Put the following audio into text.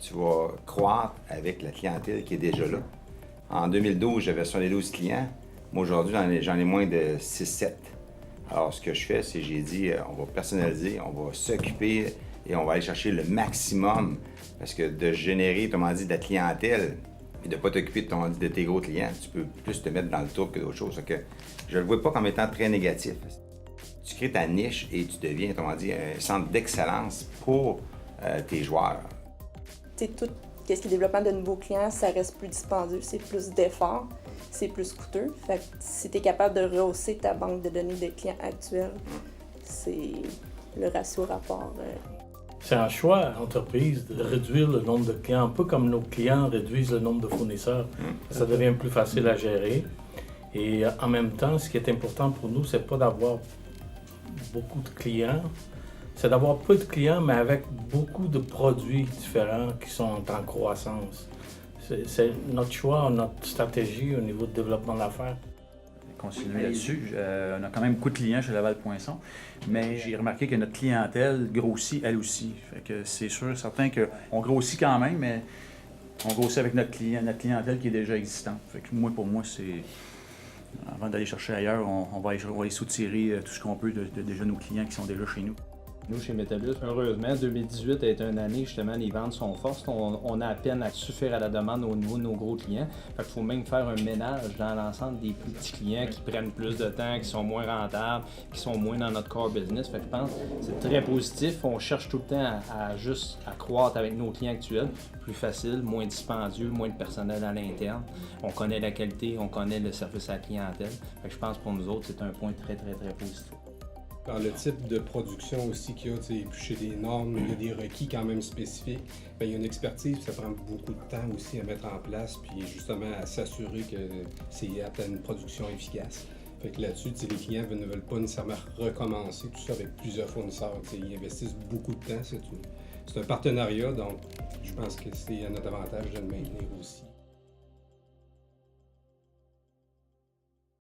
tu vas croître avec la clientèle qui est déjà là. En 2012, j'avais 72 clients. Moi, aujourd'hui, j'en ai moins de 6-7. Alors, ce que je fais, c'est j'ai dit, on va personnaliser, on va s'occuper et on va aller chercher le maximum. Parce que de générer, autrement dit, de la clientèle et de ne pas t'occuper de tes gros clients, tu peux plus te mettre dans le tour que d'autres choses. Que je ne le vois pas comme étant très négatif. Tu crées ta niche et tu deviens, autrement dit, un centre d'excellence pour tes joueurs. Tout ce qui est développement de nouveaux clients, ça reste plus dispendieux, c'est plus d'efforts, c'est plus coûteux. Fait que si tu es capable de rehausser ta banque de données de clients actuels, c'est le ratio-rapport. C'est un choix entreprise de réduire le nombre de clients, un peu comme nos clients réduisent le nombre de fournisseurs. Ça devient plus facile à gérer. Et en même temps, ce qui est important pour nous, c'est pas d'avoir beaucoup de clients, c'est d'avoir peu de clients, mais avec beaucoup de produits différents qui sont en croissance. C'est notre choix, notre stratégie au niveau de développement d'affaires. Continuer là-dessus. On a quand même beaucoup de clients chez Laval Poinçon, mais j'ai remarqué que notre clientèle grossit elle aussi. Fait que c'est sûr, certain qu'on grossit quand même, mais on grossit avec notre clientèle qui est déjà existante. Fait que pour moi, c'est avant d'aller chercher ailleurs, on va aller soutirer tout ce qu'on peut de déjà nos clients qui sont déjà chez nous. Nous, chez Metabus, heureusement, 2018 a été une année, justement, les ventes sont fortes. On a à peine à suffire à la demande au niveau de nos gros clients. Fait qu'il faut même faire un ménage dans l'ensemble des plus petits clients qui prennent plus de temps, qui sont moins rentables, qui sont moins dans notre core business. Fait que je pense que c'est très positif. On cherche tout le temps à croître avec nos clients actuels. Plus facile, moins dispendieux, moins de personnel à l'interne. On connaît la qualité, on connaît le service à la clientèle. Fait que je pense que pour nous autres, c'est un point très, très, très positif. Dans le type de production aussi qu'il y a, éplucher des normes, il y a des requis quand même spécifiques. Bien, il y a une expertise, ça prend beaucoup de temps aussi à mettre en place, puis justement à s'assurer que c'est apte à une production efficace. Fait que là-dessus, les clients ne veulent pas nécessairement recommencer tout ça avec plusieurs fournisseurs. Ils investissent beaucoup de temps, c'est un partenariat, donc je pense que c'est à notre avantage de le maintenir aussi.